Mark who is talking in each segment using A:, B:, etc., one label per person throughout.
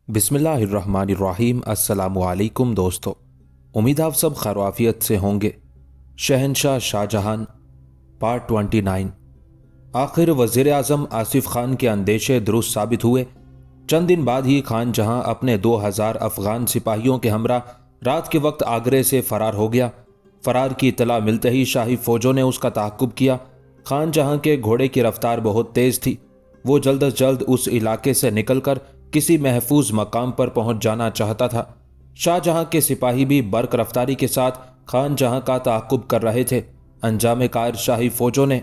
A: बिस्मिल्लाहिर्रहमानिर्रहीम। अस्सलामुअलैकुम दोस्तों, उम्मीद आप सब खैरियत से होंगे। शहंशाह शाहजहां पार्ट 29। आखिर वज़ीर आज़म आसिफ खान के अंदेशे दुरुस्त साबित हुए। चंद दिन बाद ही खान जहां अपने 2000 अफगान सिपाहियों के हमरा रात के वक्त आगरे से फरार हो गया। फरार की इतला मिलते ही शाही फौजों ने उसका ताक़ुब किया। खान जहां के घोड़े की रफ्तार बहुत तेज़ थी। वो जल्द अज जल्द उस इलाके से निकलकर किसी महफूज मकाम पर पहुंच जाना चाहता था। शाहजहां के सिपाही भी बर्क रफ्तारी के साथ खान जहां का ताक़ुब कर रहे थे। अंजाम कार शाही फौजों ने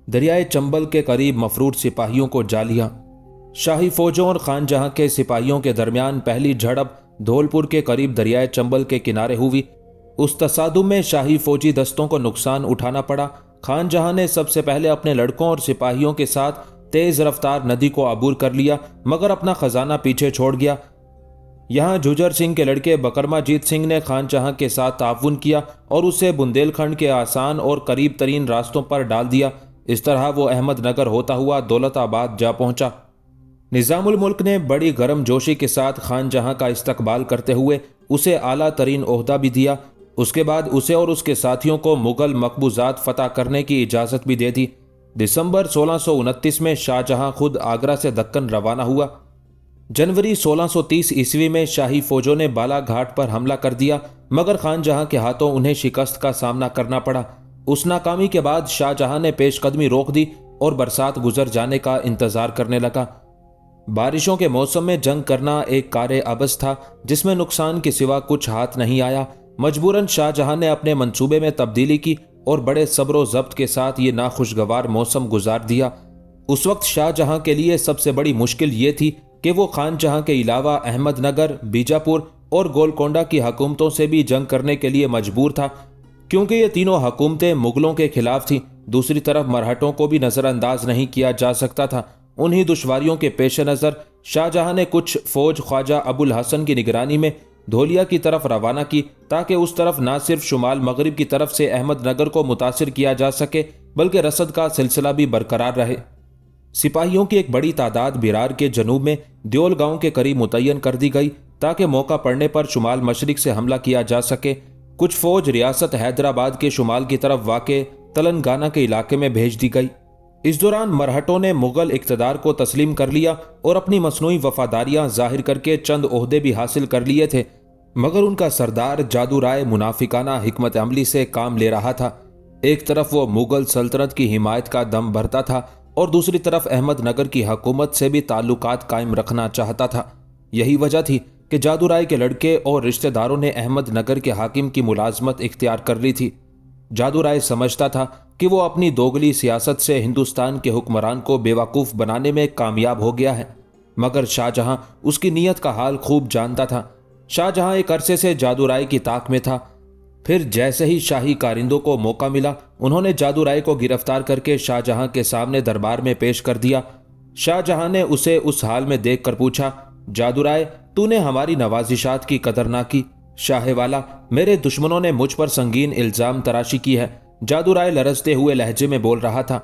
A: दरियाए चंबल के करीब मफरूर सिपाहियों को जा लिया। शाही फौजों और खान जहां के सिपाहियों के दरमियान पहली झड़प धौलपुर के करीब दरियाए चंबल के किनारे हुई। उस तसादुम में शाही फौजी दस्तों को नुकसान उठाना पड़ा। खान जहां ने सबसे पहले अपने लड़कों और सिपाहियों के साथ तेज रफ्तार नदी को अबूर कर लिया, मगर अपना खजाना पीछे छोड़ गया। यहां जुजर सिंह के लड़के बकरमाजीत सिंह ने खान जहां के साथ ताउन किया और उसे बुंदेलखंड के आसान और करीब तरीन रास्तों पर डाल दिया। इस तरह वो अहमदनगर होता हुआ दौलताबाद जा पहुंचा। निज़ामुल मुल्क ने बड़ी गर्म जोशी के साथ खान जहां का इस्तकबाल करते हुए उसे आला तरीन ओहदा भी दिया। उसके बाद उसे और उसके साथियों को मुगल मकबूजात फतह करने की इजाज़त भी दे दी। दिसंबर 1629 में शाहजहां खुद आगरा से दक्कन रवाना हुआ। जनवरी 1630 ईस्वी में शाही फौजों ने बालाघाट पर हमला कर दिया, मगर खान जहां के हाथों उन्हें शिकस्त का सामना करना पड़ा। उस नाकामी के बाद शाहजहां ने पेशकदमी रोक दी और बरसात गुजर जाने का इंतजार करने लगा। बारिशों के मौसम में जंग करना एक कार्य अबस था जिसमें नुकसान के सिवा कुछ हाथ नहीं आया। मजबूरन शाहजहां ने अपने मंसूबे में तब्दीली की और बड़े सब्र ज़ब्त के साथ ये नाखुशगवार मौसम गुजार दिया। उस वक्त शाहजहां के लिए सबसे बड़ी मुश्किल ये थी कि वो खान जहां के अलावा अहमदनगर, बीजापुर और गोलकोंडा की हुकूमतों से भी जंग करने के लिए मजबूर था, क्योंकि ये तीनों हुकूमतें मुगलों के खिलाफ थीं। दूसरी तरफ मराठों को भी नज़रअंदाज नहीं किया जा सकता था। उन्हीं दुश्वारियों के पेश नज़र शाहजहां ने कुछ फौज ख्वाजा अबुल हसन की निगरानी में धोलिया की तरफ रवाना की, ताकि उस तरफ न सिर्फ शुमाल मगरिब की तरफ से अहमदनगर को मुतासिर किया जा सके, बल्कि रसद का सिलसिला भी बरकरार रहे। सिपाहियों की एक बड़ी तादाद बिरार के जनूब में द्योल गांव के करीब मुतय्यन कर दी गई, ताकि मौका पड़ने पर शुमाल मशरिक से हमला किया जा सके। कुछ फौज रियासत हैदराबाद के शुमाल की तरफ वाक़े तेलंगाना के इलाके में भेज दी गई। इस दौरान मरहटों ने मुगल इक़्तिदार को तस्लीम कर लिया और अपनी मसनूई वफादारियां जाहिर करके चंद ओहदे भी हासिल कर लिए थे, मगर उनका सरदार जादू राय मुनाफिकाना हिकमत अमली से काम ले रहा था। एक तरफ वो मुगल सल्तनत की हिमायत का दम भरता था और दूसरी तरफ अहमदनगर की हुकूमत से भी ताल्लुकात कायम रखना चाहता था। यही वजह थी कि जादू राय के लड़के और रिश्तेदारों ने अहमदनगर के हाकिम की मुलाजमत इख्तियार कर ली थी। जादू राय समझता था कि वो अपनी दोगली सियासत से हिंदुस्तान के हुक्मरान को बेवकूफ़ बनाने में कामयाब हो गया है, मगर शाहजहां उसकी नीयत का हाल खूब जानता था। शाहजहां एक अरसे से जादू राय की ताक में था। फिर जैसे ही शाही कारिंदों को मौका मिला, उन्होंने जादू राय को गिरफ्तार करके शाहजहां के सामने दरबार में पेश कर दिया। शाहजहां ने उसे उस हाल में देख कर पूछा, जादू राय, तूने हमारी नवाजिशात की कदर ना की। शाहे वाला, मेरे दुश्मनों ने मुझ पर संगीन इल्जाम तराशी की है। जादू राय लरजते हुए लहजे में बोल रहा था,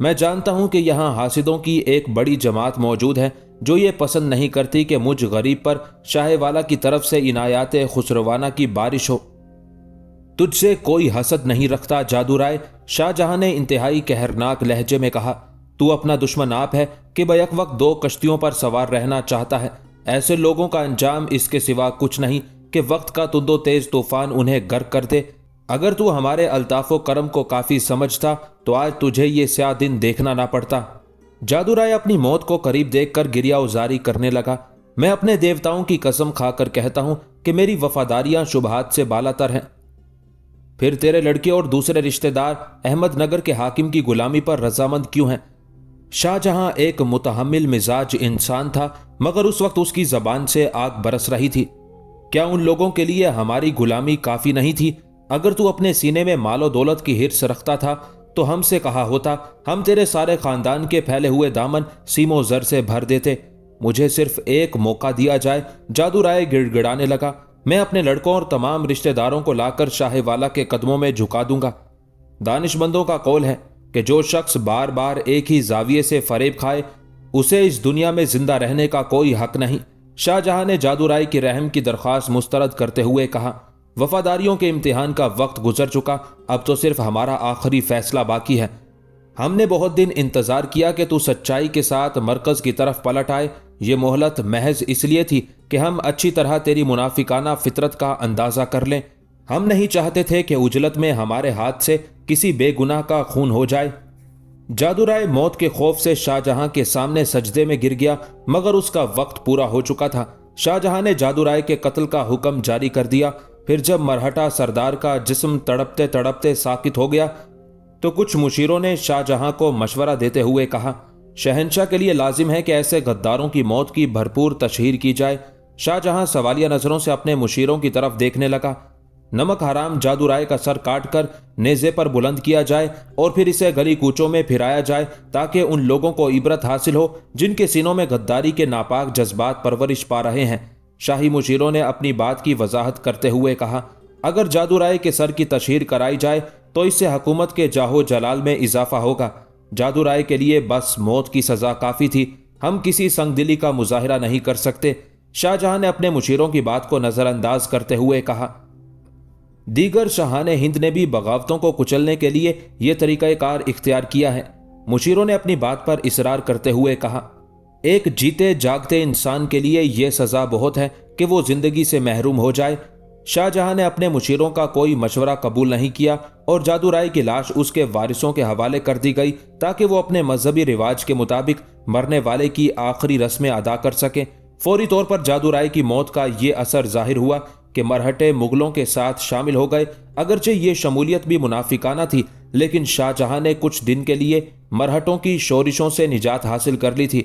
A: मैं जानता हूं कि यहाँ हासिदों की एक बड़ी जमात मौजूद है जो ये पसंद नहीं करती कि मुझ गरीब पर शाहे वाला की तरफ से इनायात खुसरवाना की बारिश हो। तुझसे कोई हसद नहीं रखता जादू राय, शाहजहां ने इंतहाई कहरनाक लहजे में कहा। तू अपना दुश्मन आप है कि बैक वक्त दो कश्तियों पर सवार रहना चाहता है। ऐसे लोगों का अंजाम इसके सिवा कुछ नहीं कि वक्त का तुंदो तेज तूफान उन्हें गर्क कर दे। अगर तू हमारे अल्ताफ़ो करम को काफ़ी समझता तो आज तुझे ये स्याह दिन देखना ना पड़ता। जादू राय अपनी मौत को करीब देखकर गिरिया उजारी करने लगा। मैं अपने देवताओं की कसम खाकर कहता हूं कि मेरी वफादारियां शुबहात से बालातर हैं। फिर तेरे लड़के और दूसरे रिश्तेदार अहमदनगर के हाकिम की गुलामी पर रजामंद क्यों हैं? शाहजहां एक मुतहम्मिल मिजाज इंसान था, मगर उस वक्त उसकी जबान से आग बरस रही थी। क्या उन लोगों के लिए हमारी गुलामी काफ़ी नहीं थी? अगर तू अपने सीने में मालो दौलत की हिर्स रखता था तो हमसे कहा होता, हम तेरे सारे खानदान के फैले हुए दामन सीमो जर से भर देते। मुझे सिर्फ एक मौका दिया जाए। जादू राय गिड़गिड़ाने लगा। میں اپنے لڑکوں اور تمام رشتہ داروں کو لا کر شاہ والا کے قدموں میں جھکا دوں گا۔ دانشمندوں کا قول ہے کہ جو شخص بار بار ایک ہی زاویے سے فریب کھائے اسے اس دنیا میں زندہ رہنے کا کوئی حق نہیں۔ شاہ جہاں نے جادو رائے کی رحم کی درخواست مسترد کرتے ہوئے کہا، وفاداریوں کے امتحان کا وقت گزر چکا، اب تو صرف ہمارا آخری فیصلہ باقی ہے۔ ہم نے بہت دن انتظار کیا کہ تو سچائی کے ساتھ مرکز کی طرف پلٹ آئے۔ یہ مہلت محض اس لیے تھی کہ ہم اچھی طرح تیری منافقانہ فطرت کا اندازہ کر لیں۔ ہم نہیں چاہتے تھے کہ اجلت میں ہمارے ہاتھ سے کسی بے گناہ کا خون ہو جائے۔ جادو رائے موت کے خوف سے شاہ جہاں کے سامنے سجدے میں گر گیا، مگر اس کا وقت پورا ہو چکا تھا۔ شاہ جہاں نے جادو رائے کے قتل کا حکم جاری کر دیا۔ پھر جب مرہٹا سردار کا جسم تڑپتے تڑپتے ساکت ہو گیا تو کچھ مشیروں نے شاہ جہاں کو مشورہ دیتے ہوئے کہا، شہنشاہ کے لیے لازم ہے کہ ایسے غداروں کی موت کی بھرپور تشہیر کی جائے۔ شاہ جہاں سوالیہ نظروں سے اپنے مشیروں کی طرف دیکھنے لگا۔ نمک حرام جادو رائے کا سر کاٹ کر نیزے پر بلند کیا جائے اور پھر اسے گلی کوچوں میں پھرایا جائے تاکہ ان لوگوں کو عبرت حاصل ہو جن کے سینوں میں غداری کے ناپاک جذبات پرورش پا رہے ہیں۔ شاہی مشیروں نے اپنی بات کی وضاحت کرتے ہوئے کہا، اگر جادو رائے کے سر کی تشہیر کرائی جائے تو اس سے حکومت کے جاہو جلال میں اضافہ ہوگا۔ جادو رائے کے لیے بس موت کی سزا کافی تھی، ہم کسی سنگ دلی کا مظاہرہ نہیں کر سکتے۔ شاہ جہاں نے اپنے مشیروں کی بات کو نظر انداز کرتے ہوئے کہا، دیگر شاہان ہند نے بھی بغاوتوں کو کچلنے کے لیے یہ طریقہ کار اختیار کیا ہے۔ مشیروں نے اپنی بات پر اصرار کرتے ہوئے کہا، ایک جیتے جاگتے انسان کے لیے یہ سزا بہت ہے کہ وہ زندگی سے محروم ہو جائے۔ شاہ جہاں نے اپنے مشیروں کا کوئی مشورہ قبول نہیں کیا اور جادو رائے کی لاش اس کے وارثوں کے حوالے کر دی گئی تاکہ وہ اپنے مذہبی رواج کے مطابق مرنے والے کی آخری رسمیں ادا کر سکیں۔ فوری طور پر جادو رائے کی موت کا یہ اثر ظاہر ہوا کہ مرہٹے مغلوں کے ساتھ شامل ہو گئے۔ اگرچہ یہ شمولیت بھی منافقانہ تھی، لیکن شاہ جہاں نے کچھ دن کے لیے مرہٹوں کی شورشوں سے نجات حاصل کر لی تھی۔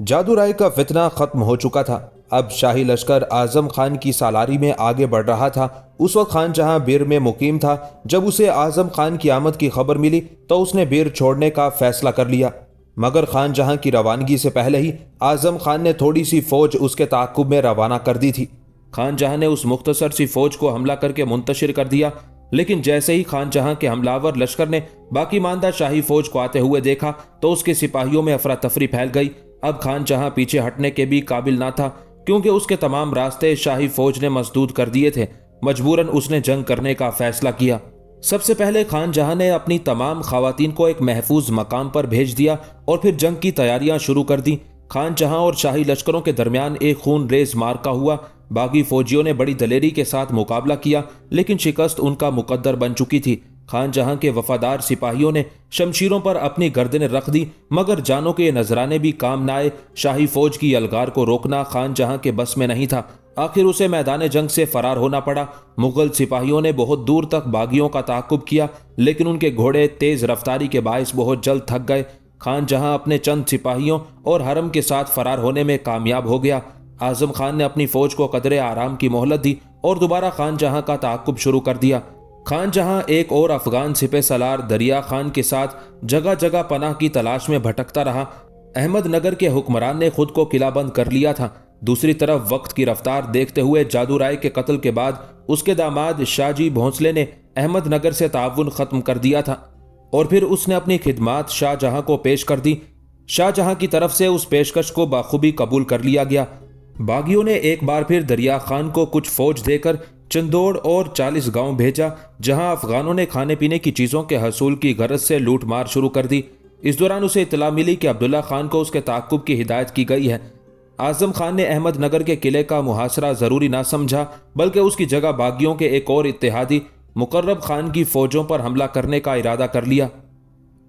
A: جادو رائے کا فتنہ ختم ہو چکا تھا۔ اب شاہی لشکر اعظم خان کی سالاری میں آگے بڑھ رہا تھا۔ اس وقت خان جہاں بیر میں مقیم تھا۔ جب اسے اعظم خان کی آمد کی خبر ملی تو اس نے بیر چھوڑنے کا فیصلہ کر لیا، مگر خان جہاں کی روانگی سے پہلے ہی اعظم خان نے تھوڑی سی فوج اس کے تعاقب میں روانہ کر دی تھی۔ خان جہاں نے اس مختصر سی فوج کو حملہ کر کے منتشر کر دیا، لیکن جیسے ہی خان جہاں کے حملہ لشکر نے باقی ماندہ شاہی فوج کو آتے ہوئے دیکھا تو اس کے سپاہیوں میں افراتفری پھیل گئی۔ اب خان جہاں پیچھے ہٹنے کے بھی قابل نہ تھا، کیونکہ اس کے تمام راستے شاہی فوج نے مسدود کر دیے تھے۔ مجبوراً اس نے جنگ کرنے کا فیصلہ کیا۔ سب سے پہلے خان جہاں نے اپنی تمام خواتین کو ایک محفوظ مقام پر بھیج دیا اور پھر جنگ کی تیاریاں شروع کر دیں۔ خان جہاں اور شاہی لشکروں کے درمیان ایک خون ریز معرکہ ہوا۔ باغی فوجیوں نے بڑی دلیری کے ساتھ مقابلہ کیا، لیکن شکست ان کا مقدر بن چکی تھی۔ خان جہاں کے وفادار سپاہیوں نے شمشیروں پر اپنی گردنیں رکھ دی، مگر جانوں کے یہ نذرانے بھی کام نہ آئے۔ شاہی فوج کی یلغار کو روکنا خان جہاں کے بس میں نہیں تھا۔ آخر اسے میدان جنگ سے فرار ہونا پڑا۔ مغل سپاہیوں نے بہت دور تک باغیوں کا تعاقب کیا، لیکن ان کے گھوڑے تیز رفتاری کے باعث بہت جلد تھک گئے۔ خان جہاں اپنے چند سپاہیوں اور حرم کے ساتھ فرار ہونے میں کامیاب ہو گیا۔ اعظم خان نے اپنی فوج کو قدرے آرام کی مہلت دی اور دوبارہ خان جہاں کا تعاقب شروع کر دیا۔ خان جہاں ایک اور افغان سپہ سالار دریا خان کے ساتھ جگہ جگہ پناہ کی تلاش میں بھٹکتا رہا۔ احمد نگر کے حکمران نے خود کو قلعہ بند کر لیا تھا۔ دوسری طرف وقت کی رفتار دیکھتے ہوئے جادو رائے کے قتل کے بعد اس کے داماد شاہ جی بھونسلے نے احمد نگر سے تعاون ختم کر دیا تھا اور پھر اس نے اپنی خدمات شاہ جہاں کو پیش کر دی۔ شاہ جہاں کی طرف سے اس پیشکش کو بخوبی قبول کر لیا گیا۔ باغیوں نے ایک بار پھر دریا خان کو کچھ فوج دے کر چندوڑ اور 40 گاؤں بھیجا، جہاں افغانوں نے کھانے پینے کی چیزوں کے حصول کی غرض سے لوٹ مار شروع کر دی۔ اس دوران اسے اطلاع ملی کہ عبداللہ خان کو اس کے تعاقب کی ہدایت کی گئی ہے۔ اعظم خان نے احمد نگر کے قلعے کا محاصرہ ضروری نہ سمجھا، بلکہ اس کی جگہ باغیوں کے ایک اور اتحادی مقرب خان کی فوجوں پر حملہ کرنے کا ارادہ کر لیا۔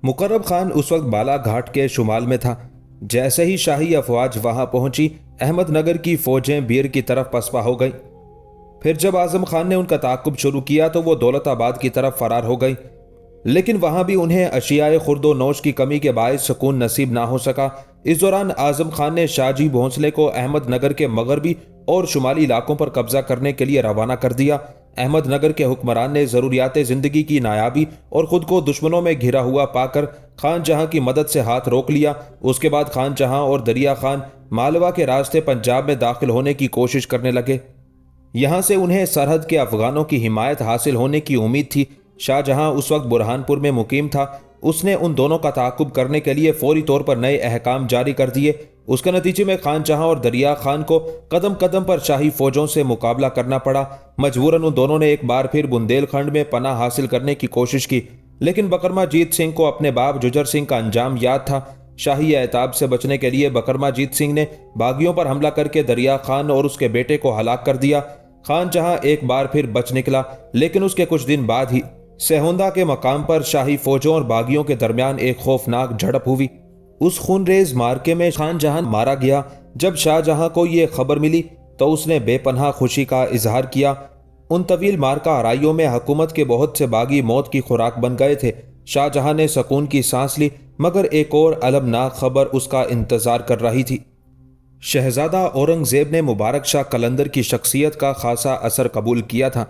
A: مقرب خان اس وقت بالا گھاٹ کے شمال میں تھا۔ جیسے ہی شاہی افواج وہاں پہنچی، احمد نگر کی فوجیں بیر کی طرف پسپا ہو گئیں۔ پھر جب اعظم خان نے ان کا تعاقب شروع کیا تو وہ دولت آباد کی طرف فرار ہو گئی، لیکن وہاں بھی انہیں اشیاء خرد و نوش کی کمی کے باعث سکون نصیب نہ ہو سکا۔ اس دوران اعظم خان نے شاہ جی بھونسلے کو احمد نگر کے مغربی اور شمالی علاقوں پر قبضہ کرنے کے لیے روانہ کر دیا۔ احمد نگر کے حکمران نے ضروریات زندگی کی نایابی اور خود کو دشمنوں میں گھرا ہوا پا کر خان جہاں کی مدد سے ہاتھ روک لیا۔ اس کے بعد خان جہاں اور دریا خان مالوا کے راستے پنجاب میں داخل ہونے کی کوشش کرنے لگے۔ यहाँ سے انہیں سرحد کے افغانوں کی حمایت حاصل ہونے کی امید تھی۔ شاہ جہاں اس وقت برہانپور میں مقیم تھا۔ اس نے ان دونوں کا تعاقب کرنے کے لیے فوری طور پر نئے احکام جاری کر دیے۔ اس کے نتیجے میں خان جہاں اور دریا خان کو قدم قدم پر شاہی فوجوں سے مقابلہ کرنا پڑا۔ مجبوراً ان دونوں نے ایک بار پھر بندیل کھنڈ میں پناہ حاصل کرنے کی کوشش کی، لیکن بکرما جیت سنگھ کو اپنے باپ ججر سنگھ کا انجام یاد تھا۔ شاہی اعتاب سے بچنے کے لیے بکرما جیت سنگھ نے باغیوں پر حملہ کر کے دریا خان اور اس کے بیٹے کو ہلاک کر دیا۔ خان جہاں ایک بار پھر بچ نکلا، لیکن اس کے کچھ دن بعد ہی سہوندا کے مقام پر شاہی فوجوں اور باغیوں کے درمیان ایک خوفناک جھڑپ ہوئی۔ اس خونریز مارکے میں خان جہاں مارا گیا۔ جب شاہ جہاں کو یہ خبر ملی تو اس نے بے پناہ خوشی کا اظہار کیا۔ ان طویل مارکہ آرائیوں میں حکومت کے بہت سے باغی موت کی خوراک بن گئے تھے۔ شاہ جہاں نے سکون کی سانس لی، مگر ایک اور المناک خبر اس کا انتظار کر رہی تھی۔ شہزادہ اورنگ زیب نے مبارک شاہ قلندر کی شخصیت کا خاصا اثر قبول کیا تھا۔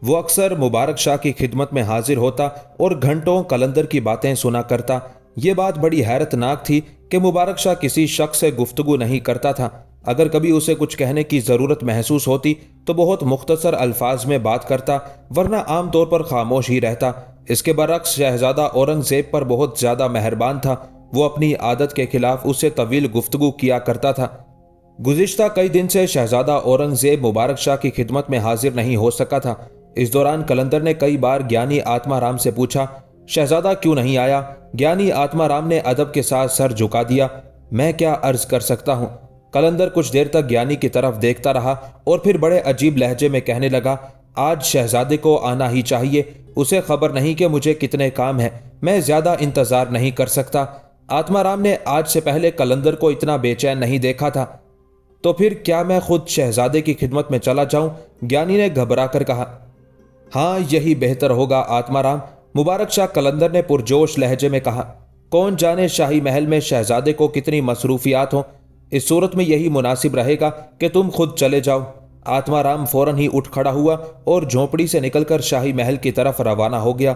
A: وہ اکثر مبارک شاہ کی خدمت میں حاضر ہوتا اور گھنٹوں قلندر کی باتیں سنا کرتا۔ یہ بات بڑی حیرت ناک تھی کہ مبارک شاہ کسی شخص سے گفتگو نہیں کرتا تھا۔ اگر کبھی اسے کچھ کہنے کی ضرورت محسوس ہوتی تو بہت مختصر الفاظ میں بات کرتا، ورنہ عام طور پر خاموش ہی رہتا۔ اس کے برعکس شہزادہ اورنگ زیب پر بہت زیادہ مہربان تھا۔ وہ اپنی عادت کے خلاف اس سے طویل گفتگو کیا کرتا تھا۔ گزشتہ کئی دن سے شہزادہ اورنگ زیب مبارک شاہ کی خدمت میں حاضر نہیں ہو سکا تھا۔ اس دوران قلندر نے کئی بار گیانی آتما رام سے پوچھا، شہزادہ کیوں نہیں آیا؟ گیانی آتما رام نے ادب کے ساتھ سر جھکا دیا۔ میں کیا عرض کر سکتا ہوں؟ قلندر کچھ دیر تک گیانی کی طرف دیکھتا رہا اور پھر بڑے عجیب لہجے میں کہنے لگا، آج شہزادے کو آنا ہی چاہیے۔ اسے خبر نہیں کہ مجھے کتنے کام ہیں، میں زیادہ انتظار نہیں کر سکتا۔ آتما رام نے آج سے پہلے قلندر کو اتنا بے چین نہیں دیکھا تھا۔ تو پھر کیا میں خود شہزادے کی خدمت میں چلا جاؤں؟ گیانی نے گھبرا کر کہا۔ ہاں، یہی بہتر ہوگا آتما رام، مبارک شاہ قلندر نے پرجوش لہجے میں کہا۔ کون جانے شاہی محل میں شہزادے کو کتنی مصروفیات ہوں، اس صورت میں یہی مناسب رہے گا کہ تم خود چلے جاؤ۔ آتما رام فوراً ہی اٹھ کھڑا ہوا اور جھونپڑی سے نکل کر شاہی محل کی طرف روانہ ہو گیا۔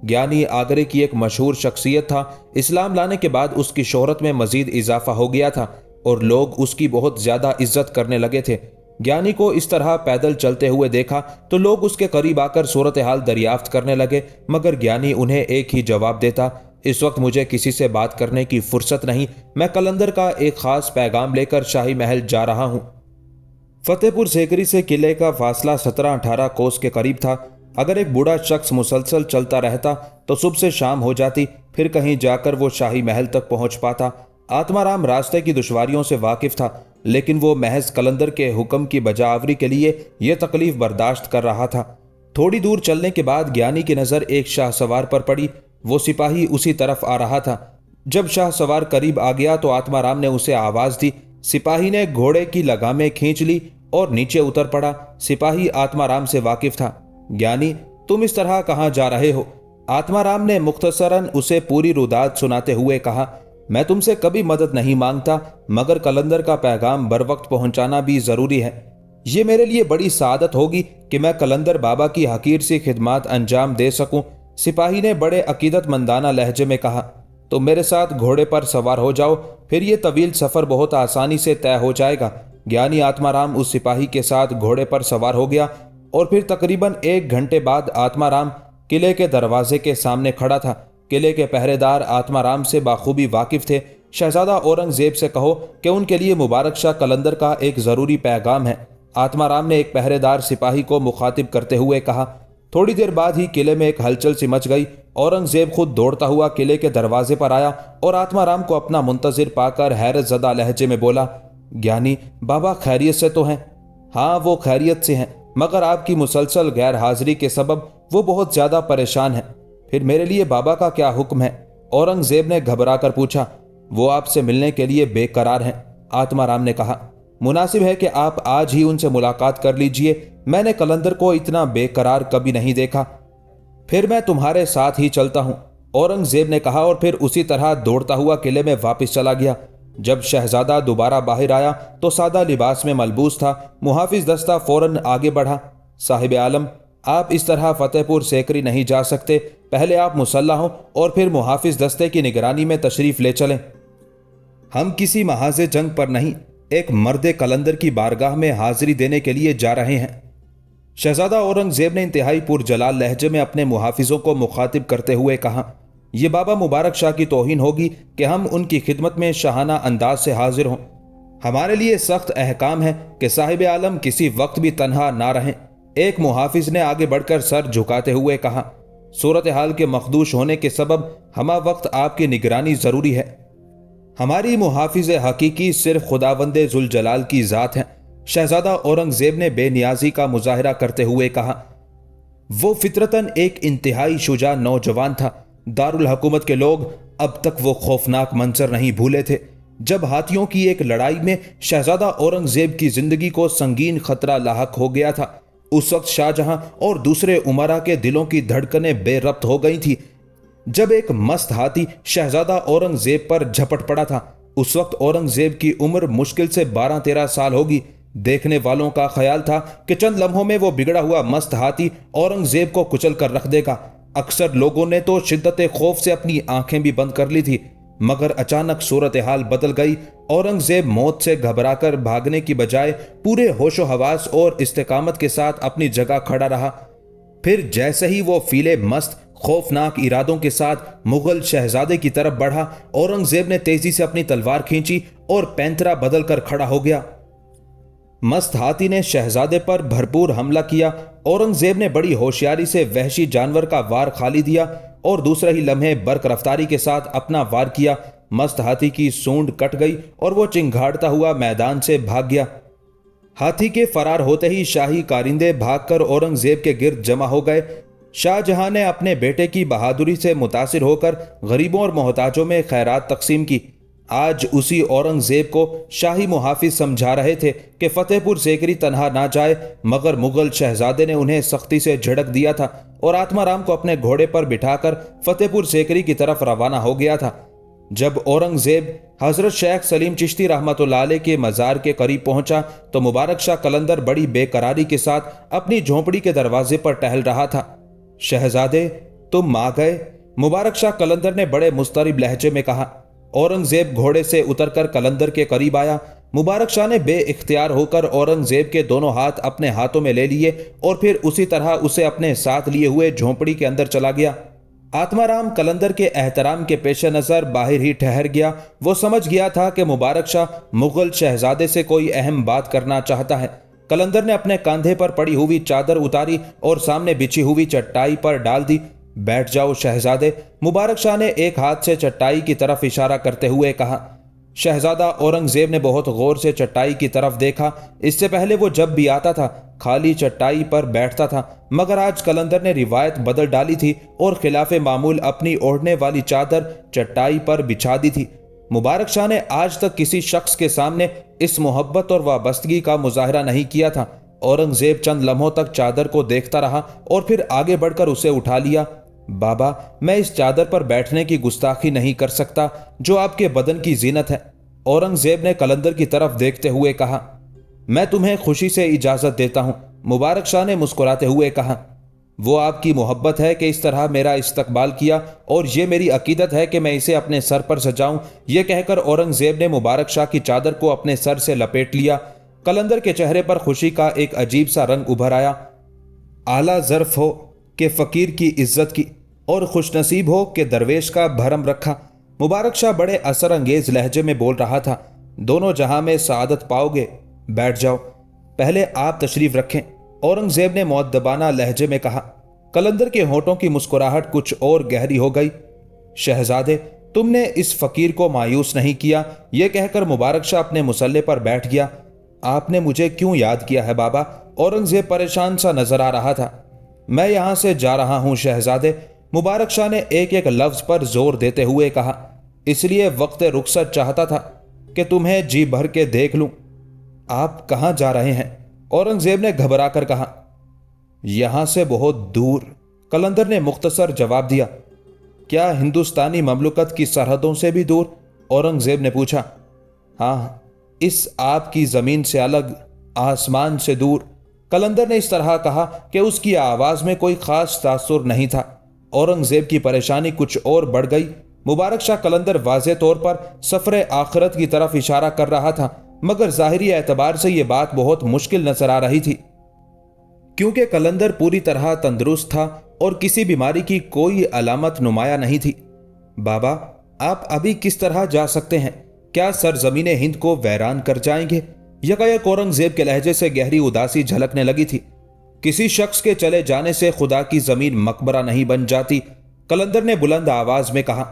A: گیانی آگرے کی ایک مشہور شخصیت تھا۔ اسلام لانے کے بعد اس کی شہرت میں مزید اضافہ ہو گیا تھا اور لوگ اس کی بہت زیادہ عزت کرنے لگے تھے۔ گیانی کو اس طرح پیدل چلتے ہوئے دیکھا تو لوگ اس کے قریب آ کر صورتحال دریافت کرنے لگے، مگر گیانی انہیں ایک ہی جواب دیتا، اس وقت مجھے کسی سے بات کرنے کی فرصت نہیں، میں قلندر کا ایک خاص پیغام لے کر شاہی محل جا رہا ہوں۔ فتح پور سیکری سے قلعے کا فاصلہ 17-18 کوس کے قریب تھا۔ اگر ایک بوڑھا شخص مسلسل چلتا رہتا تو صبح سے شام ہو جاتی، پھر کہیں جا کر وہ شاہی محل تک پہنچ پاتا۔ آتما رام راستے کی دشواریوں سے واقف تھا، لیکن وہ محض قلندر کے حکم کی بجاوری کے لیے یہ تکلیف برداشت کر رہا تھا۔ تھوڑی دور چلنے کے بعد گیانی کی نظر ایک شاہ سوار پر پڑی۔ وہ سپاہی اسی طرف آ رہا تھا۔ جب شاہ سوار قریب آ گیا تو آتما رام نے اسے آواز دی۔ سپاہی نے گھوڑے کی لگامیں کھینچ لی اور نیچے اتر پڑا۔ سپاہی آتما رام سے واقف تھا۔ گیانی، تم اس طرح کہاں جا رہے ہو؟ آتما رام نے مختصراً اسے پوری روداد سناتے ہوئے کہا، میں تم سے کبھی مدد نہیں مانگتا، مگر قلندر کا پیغام بر وقت پہنچانا بھی ضروری ہے۔ یہ میرے لیے بڑی سعادت ہوگی کہ میں قلندر بابا کی حقیر سی خدمات انجام دے سکوں۔ سپاہی نے بڑے عقیدت مندانہ لہجے میں کہا، تو میرے ساتھ گھوڑے پر سوار ہو جاؤ، پھر یہ طویل سفر بہت آسانی سے طے ہو جائے گا۔ گیانی آتما رام اس سپاہی کے ساتھ گھوڑے پر سوار ہو گیا اور پھر تقریباً 1 گھنٹے بعد آتما رام قلعے کے دروازے کے سامنے کھڑا تھا۔ قلعے کے پہرے دار آتما رام سے بخوبی واقف تھے۔ شہزادہ اورنگ زیب سے کہو کہ ان کے لیے مبارک شاہ قلندر کا ایک ضروری پیغام ہے، آتما رام نے ایک پہرے دار سپاہی کو مخاطب کرتے ہوئے کہا۔ تھوڑی دیر بعد ہی قلعے میں ایک ہلچل سی مچ گئی۔ اورنگ زیب خود دوڑتا ہوا قلعے کے دروازے پر آیا اور آتما رام کو اپنا منتظر پا کر حیرت زدہ لہجے میں بولا، گیانی بابا خیریت سے تو ہیں؟ ہاں، وہ خیریت سے ہیں، مگر آپ کی مسلسل غیر حاضری کے سبب وہ بہت زیادہ پریشان ہیں۔ پھر میرے لیے بابا کا کیا حکم ہے؟ اورنگ زیب نے گھبرا کر پوچھا۔ وہ آپ سے ملنے کے لیے بے قرار ہیں، آتما رام نے کہا۔ مناسب ہے کہ آپ آج ہی ان سے ملاقات کر لیجئے، میں نے قلندر کو اتنا بے قرار کبھی نہیں دیکھا۔ پھر میں تمہارے ساتھ ہی چلتا ہوں، اورنگ زیب نے کہا اور پھر اسی طرح دوڑتا ہوا قلعے میں واپس چلا گیا۔ جب شہزادہ دوبارہ باہر آیا تو سادہ لباس میں ملبوس تھا۔ محافظ دستہ فوراً آگے بڑھا، صاحب عالم، آپ اس طرح فتح پور سیکری نہیں جا سکتے، پہلے آپ مسلح ہوں اور پھر محافظ دستے کی نگرانی میں تشریف لے چلیں۔ ہم کسی محاذ جنگ پر نہیں، ایک مرد قلندر کی بارگاہ میں حاضری دینے کے لیے جا رہے ہیں۔ शहजादा औरंगजेब ने इंतहाई पुरजलाल लहजे में अपने मुहाफिजों को मुखातिब करते हुए कहा, ये बाबा मुबारक शाह की तौहीन होगी कि हम उनकी खिदमत में शाहाना अंदाज से हाजिर हों। हमारे लिए सख्त अहकाम है कि साहिब आलम किसी वक्त भी तन्हा ना रहें। एक मुहाफिज ने आगे बढ़कर सर झुकाते हुए कहा, सूरत हाल के मखदूश होने के सबब हमा वक्त आपकी निगरानी जरूरी है। हमारी मुहाफिज हकीकी सिर्फ खुदावंदे जुल जलाल की जात है। शहजादा औरंगजेब ने बेनियाजी का मुजाहरा करते हुए कहा। वो फितरतन एक इंतहाई शुजा नौजवान था। दारुल हुकूमत के लोग अब तक वो खौफनाक मंजर नहीं भूले थे जब हाथियों की एक लड़ाई में शहजादा औरंगजेब की जिंदगी को संगीन खतरा लाहक हो गया था। उस वक्त शाहजहां और दूसरे उमरा के दिलों की धड़कनें बेरब्त हो गई थी जब एक मस्त हाथी शहजादा औरंगजेब पर झपट पड़ा था। उस वक्त औरंगजेब की उम्र मुश्किल से 12-13 साल होगी। देखने वालों का ख्याल था कि चंद लम्हों में वो बिगड़ा हुआ मस्त हाथी औरंगजेब को कुचल कर रख देगा। अक्सर लोगों ने तो शिद्दत खौफ से अपनी आंखें भी बंद कर ली थी, मगर अचानक सूरत हाल बदल गई। औरंगजेब मौत से घबराकर भागने की बजाय पूरे होशो हवास और इस्तेकामत के साथ अपनी जगह खड़ा रहा। फिर जैसे ही वो फीले मस्त खौफनाक इरादों के साथ मुगल शहजादे की तरफ बढ़ा, औरंगजेब ने तेजी से अपनी तलवार खींची और पैंतरा बदल कर खड़ा हो गया। मस्त हाथी ने शहजादे पर भरपूर हमला किया। औरंगजेब ने बड़ी होशियारी से वहशी जानवर का वार खाली दिया और दूसरे ही लम्हे बर्क रफ्तारी के साथ अपना वार किया। मस्त हाथी की सूंड कट गई और वो चिंघाड़ता हुआ मैदान से भाग गया। हाथी के फरार होते ही शाही कारिंदे भागकर औरंगजेब के गिर्द जमा हो गए। शाहजहां ने अपने बेटे की बहादुरी से मुतासिर होकर गरीबों और मोहताजों में खैरात तकसीम की। आज उसी औरंगजेब को शाही मुहाफिज समझा रहे थे कि फतेहपुर सीकरी तनहा ना जाए, मगर मुगल शहजादे ने उन्हें सख्ती से झिड़क दिया था और आत्माराम को अपने घोड़े पर बिठाकर फतेहपुर सीकरी की तरफ रवाना हो गया था। जब औरंगजेब हजरत शेख सलीम चिश्ती रहमतुल्लाह अलैह के मज़ार के करीब पहुंचा तो मुबारक शाह कलंदर बड़ी बेकरारी के साथ अपनी झोंपड़ी के दरवाजे पर टहल रहा था। शहजादे, तुम आ गए, मुबारक शाह कलंदर ने बड़े मुस्तरिब लहजे में कहा। औरंगजेब घोड़े से उतरकर कलंदर के करीब आया। मुबारक शाह ने बेइख्तियार होकर औरंगजेब के दोनों हाथ अपने हाथों में ले लिए और फिर उसी तरह उसे अपने साथ लिए हुए झोंपड़ी के अंदर चला गया। आत्माराम कलंदर के एहतराम के पेश नज़र बाहर ही ठहर गया। वो समझ गया था कि मुबारक शाह मुगल शहजादे से कोई अहम बात करना चाहता है। कलंदर ने अपने कंधे पर पड़ी हुई चादर उतारी और सामने बिछी हुई चट्टाई पर डाल दी। बैठ जाओ शहजादे, मुबारक शाह ने एक हाथ से चट्टाई की तरफ इशारा करते हुए कहा। शहजादा औरंगजेब ने बहुत गौर से चट्टाई की तरफ देखा। इससे पहले वो जब भी आता था खाली चट्टाई पर बैठता था, मगर आज कलंदर ने रिवायत बदल डाली थी और खिलाफे मामूल अपनी ओढ़ने वाली चादर चट्टाई पर बिछा दी थी। मुबारक शाह ने आज तक किसी शख्स के सामने इस मोहब्बत और वाबस्तगी का मुजाहरा नहीं किया था। औरंगजेब चंद लम्हों तक चादर को देखता रहा और फिर आगे बढ़कर उसे उठा लिया। बाबा, मैं इस चादर पर बैठने की गुस्ताखी नहीं कर सकता जो आपके बदन की जीनत है। औरंगजेब ने कलंदर की तरफ देखते हुए कहा। मैं तुम्हें खुशी से इजाजत देता हूं, मुबारक शाह ने मुस्कुराते हुए कहा। वो आपकी मोहब्बत है कि इस तरह मेरा इस्तकबाल किया और ये मेरी अकीदत है कि मैं इसे अपने सर पर सजाऊं। यह कहकर औरंगजेब ने मुबारक शाह की चादर को अपने सर से लपेट लिया। कलंदर के चेहरे पर खुशी का एक अजीब सा रंग उभर आया। आला ज़र्फ हो कि फ़कीर की इज्जत की और खुशनसीब हो कि दरवेश का भरम रखा। मुबारक शाह बड़े असर अंगेज लहजे में बोल रहा था। दोनों जहां में सआदत पाओगे, बैठ जाओ, पहले आप तशरीफ रखें, औरंगजेब ने मुअद्दबाना लहजे में कहा। कलंदर के होठों की मुस्कुराहट कुछ और गहरी हो गई। शहजादे, तुमने इस फकीर को मायूस नहीं किया। यह कहकर मुबारक शाह अपने मुसल्ले पर बैठ गया। आपने मुझे क्यों याद किया है बाबा? औरंगजेब परेशान सा नजर आ रहा था। मैं यहां से जा रहा हूं शहजादे, मुबारक शाह ने एक एक लफ्ज पर जोर देते हुए कहा। इसलिए वक्त रुखसत चाहता था कि तुम्हें जी भर के देख लूं। आप कहां जा रहे हैं? औरंगजेब ने घबरा कर कहा। यहां से बहुत दूर, कलंदर ने मुख्तसर जवाब दिया। क्या हिंदुस्तानी ममलुकत की सरहदों से भी दूर? औरंगजेब ने पूछा। हाँ, इस आपकी जमीन से अलग, आसमान से दूर। कलंदर ने इस तरह कहा कि उसकी आवाज में कोई खास तासुर नहीं था। औरंगजेब की परेशानी कुछ और बढ़ गई। मुबारक शाह कलंदर वाज़े तौर पर सफरे आखिरत की तरफ इशारा कर रहा था, मगर ज़ाहिरी एतबार से यह बात बहुत मुश्किल नजर आ रही थी। क्योंकि कलंदर पूरी तरह तंदुरुस्त था और किसी बीमारी की कोई अलामत नुमाया नहीं थी। बाबा, आप अभी किस तरह जा सकते हैं? क्या सरजमीने हिंद को वैरान कर जाएंगे? यकायक औरंगजेब के लहजे से गहरी उदासी झलकने लगी थी। किसी शख्स के चले जाने से खुदा की जमीन मकबरा नहीं बन जाती। कलंदर ने बुलंद आवाज में कहा,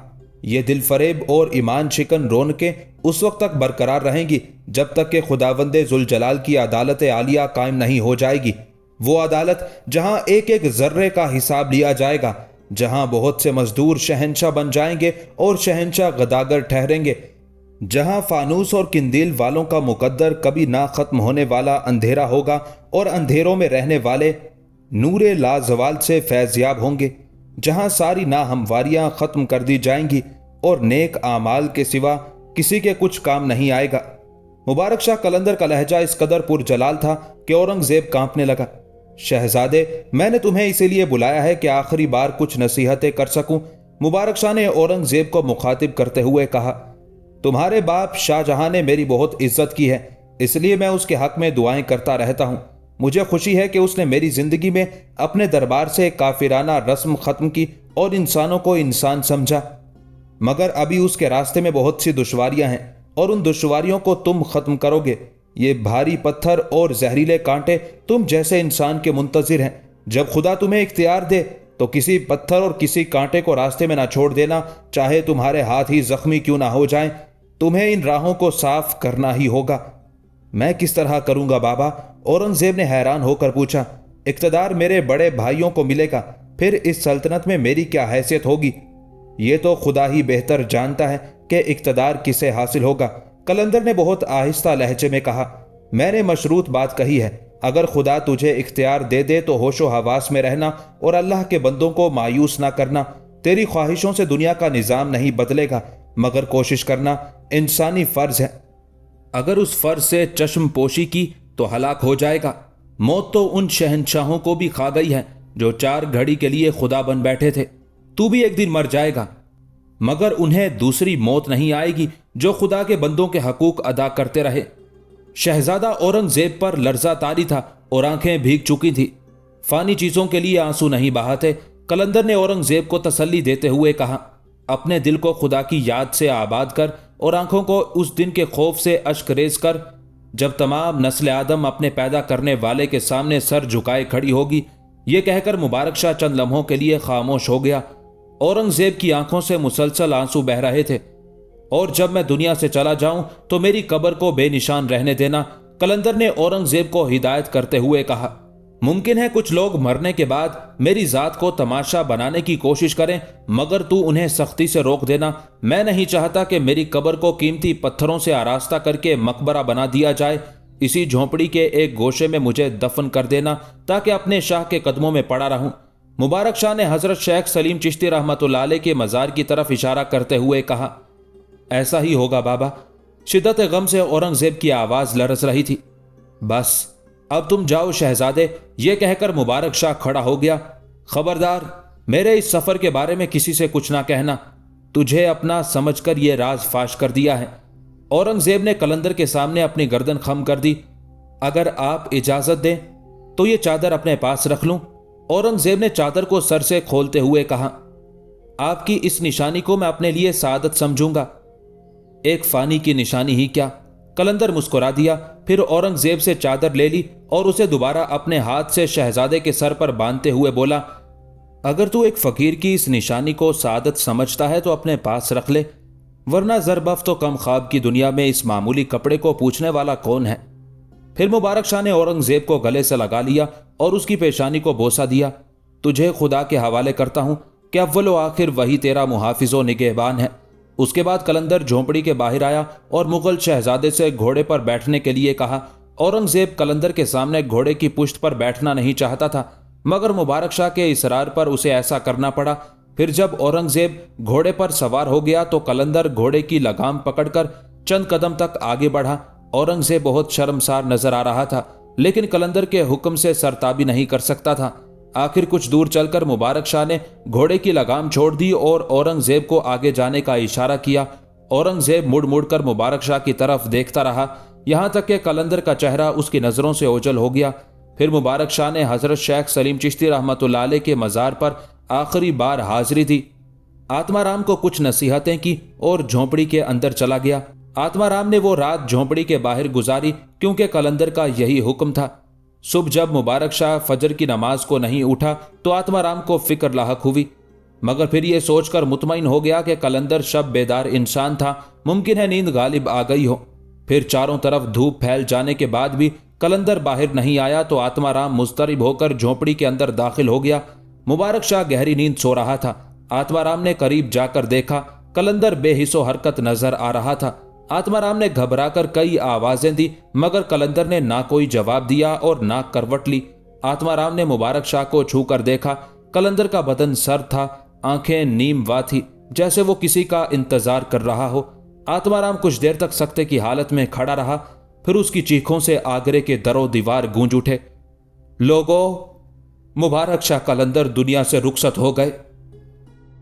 A: यह दिल फरेब और ईमान शिकन रौनकें उस वक्त तक बरकरार रहेंगी जब तक कि खुदावंदे जुल जलाल की अदालत आलिया कायम नहीं हो जाएगी। वो अदालत जहां एक एक जर्रे का हिसाब लिया जाएगा, जहां बहुत से मजदूर शहंशाह बन जाएंगे और शहंशाह गदागर ठहरेंगे, जहां फानूस और किंदील वालों का मुकद्दर कभी ना खत्म होने वाला अंधेरा होगा और अंधेरों में रहने वाले नूरे लाजवाल से फैज़याब होंगे, जहां सारी नाहमवारियां खत्म कर दी जाएंगी और नेक आमाल के सिवा किसी के कुछ काम नहीं आएगा। मुबारक शाह कलंदर का लहजा इस कदर पुरजलाल था कि औरंगजेब कांपने लगा। शहजादे, मैंने तुम्हें इसीलिए बुलाया है कि आखिरी बार कुछ नसीहतें कर सकूं। मुबारक शाह ने औरंगजेब को मुखातिब करते हुए कहा, तुम्हारे बाप शाहजहां ने मेरी बहुत इज्जत की है, इसलिए मैं उसके हक में दुआएं करता रहता हूं। मुझे खुशी है कि उसने मेरी जिंदगी में अपने दरबार से काफिराना रस्म खत्म की और इंसानों को इंसान समझा, मगर अभी उसके रास्ते में बहुत सी दुश्वारियां हैं और उन दुश्वारियों को तुम खत्म करोगे। ये भारी पत्थर और जहरीले कांटे तुम जैसे इंसान के मुंतजिर हैं। जब खुदा तुम्हें इख्तियार दे तो किसी पत्थर और किसी कांटे को रास्ते में ना छोड़ देना, चाहे तुम्हारे हाथ ही जख्मी क्यों ना हो जाएं। तुम्हें इन राहों को साफ करना ही होगा। मैं किस तरह करूंगा बाबा? औरंगजेब ने हैरान होकर पूछा। इख्तियार मेरे बड़े भाइयों को मिलेगा, फिर इस सल्तनत में मेरी क्या हैसियत होगी? ये तो खुदा ही बेहतर जानता है कि इख्तियार किसे हासिल होगा। कलंदर ने बहुत आहिस्ता लहजे में कहा, मैंने मशरूत बात कही है। अगर खुदा तुझे इख्तियार दे दे तो होशो हवास में रहना और अल्लाह के बंदों को मायूस ना करना। तेरी ख्वाहिशों से दुनिया का निज़ाम नहीं बदलेगा, मगर कोशिश करना इंसानी फर्ज है। अगर उस फर्ज से चश्म पोशी की तो हलाक हो जाएगा। मौत तो उन शहंशाहों को भी खा गई है जो 4 घड़ी के लिए खुदा बन बैठे थे। तू भी एक दिन मर जाएगा, मगर उन्हें दूसरी मौत नहीं आएगी जो खुदा के बंदों के हकूक अदा करते रहे। शहजादा औरंगजेब पर लर्जा तारी था और आंखें भीग चुकी थी। फानी चीजों के लिए आंसू नहीं बहाते। कलंदर ने औरंगजेब को तसल्ली देते हुए कहा, अपने दिल को खुदा की याद से आबाद कर और आंखों को उस दिन के खौफ से अश्क रेज कर जब तमाम नस्ल आदम अपने पैदा करने वाले के सामने सर झुकाए खड़ी होगी। ये कहकर मुबारक शाह चंद लम्हों के लिए खामोश हो गया। औरंगजेब की आंखों से मुसलसल आंसू बह रहे थे। और जब मैं दुनिया से चला जाऊं तो मेरी कब्र को बेनिशान रहने देना, कलंदर ने औरंगजेब को हिदायत करते हुए कहा। मुमकिन है कुछ लोग मरने के बाद मेरी जात को तमाशा बनाने की कोशिश करें, मगर तू उन्हें सख्ती से रोक देना। मैं नहीं चाहता कि मेरी कब्र को कीमती पत्थरों से आरास्ता करके मकबरा बना दिया जाए। इसी झोंपड़ी के एक गोशे में मुझे दफन कर देना ताकि अपने शाह के कदमों में पड़ा रहूं। मुबारक शाह ने हजरत शेख सलीम चिश्ती रहमतुल्लाह अलैह के मज़ार की तरफ इशारा करते हुए कहा, ऐसा ही होगा बाबा। शिद्दत गम से औरंगजेब की आवाज लरस रही थी। बस अब तुम जाओ शहजादे, यह कहकर मुबारक शाह खड़ा हो गया। खबरदार, मेरे इस सफर के बारे में किसी से कुछ ना कहना। तुझे अपना समझकर यह राज फाश कर दिया है। औरंगजेब ने कलंदर के सामने अपनी गर्दन खम कर दी। अगर आप इजाजत दें तो यह चादर अपने पास रख लूं। औरंगजेब ने चादर को सर से खोलते हुए कहा, आपकी इस निशानी को मैं अपने लिए सादत समझूंगा। एक फानी की निशानी ही क्या? कलंदर मुस्कुरा दिया, फिर औरंगजेब से चादर ले ली और उसे दोबारा अपने हाथ से शहजादे के सर पर बांधते हुए बोला, अगर तू एक फकीर की इस निशानी को सादत समझता है तो अपने पास रख ले, वरना ज़रबफ तो कम ख्वाब की दुनिया में इस मामूली कपड़े को पूछने वाला कौन है। फिर मुबारक शाह ने औरंगजेब को गले से लगा लिया और उसकी पेशानी को बोसा दिया। तुझे खुदा के हवाले करता हूं कि अव्वल व आखिर वही तेरा मुहाफिजो निगहबान है। उसके बाद कलंदर झोंपड़ी के बाहर आया और मुगल शहजादे से घोड़े पर बैठने के लिए कहा। औरंगजेब कलंदर के सामने घोड़े की पुश्त पर बैठना नहीं चाहता था, मगर मुबारक शाह के इसरार पर उसे ऐसा करना पड़ा। फिर जब औरंगजेब घोड़े पर सवार हो गया तो कलंदर घोड़े की लगाम पकड़कर चंद कदम तक आगे बढ़ा। औरंगजेब बहुत शर्मसार नजर आ रहा था, लेकिन कलंदर के हुक्म से सरताबी नहीं कर सकता था। आखिर कुछ दूर चलकर मुबारक शाह ने घोड़े की लगाम छोड़ दी और औरंगजेब को आगे जाने का इशारा किया। औरंगजेब मुड़ मुड़ कर मुबारक शाह की तरफ देखता रहा, यहां तक कि कलंदर का चेहरा उसकी नजरों से ओझल हो गया। پھر مبارک شاہ نے حضرت شیخ سلیم چشتی رحمۃ اللہ علیہ کے مزار پر آخری بار حاضری دی۔ آتما رام کو کچھ نصیحتیں کی اور جھونپڑی کے اندر چلا گیا۔ آتما رام نے وہ رات جھونپڑی کے باہر گزاری کیونکہ قلندر کا یہی حکم تھا۔ صبح جب مبارک شاہ فجر کی نماز کو نہیں اٹھا تو آتما رام کو فکر لاحق ہوئی، مگر پھر یہ سوچ کر مطمئن ہو گیا کہ قلندر شب بیدار انسان تھا، ممکن ہے نیند غالب آ گئی ہو۔ پھر چاروں طرف دھوپ پھیل جانے کے بعد بھی قلندر باہر نہیں آیا تو آتما رام مضطرب ہو کر جھونپڑی کے اندر داخل ہو گیا۔ مبارک شاہ گہری نیند سو رہا تھا۔ آتما رام نے قریب جا کر دیکھا، قلندر بے حس و حرکت نظر آ رہا تھا۔ آتما رام نے گھبرا کر کئی آوازیں دی مگر قلندر نے نہ کوئی جواب دیا اور نہ کروٹ لی۔ آتما رام نے مبارک شاہ کو چھو کر دیکھا، قلندر کا بدن سرد تھا، آنکھیں نیم وا تھی، جیسے وہ کسی کا انتظار کر رہا ہو۔ آتما رام کچھ دیر تک سکتے کی حالت میں کھڑا رہا، پھر اس کی چیخوں سے آگرے کے در و دیوار گونج اٹھے۔ لوگو، مبارک شاہ قلندر دنیا سے رخصت ہو گئے۔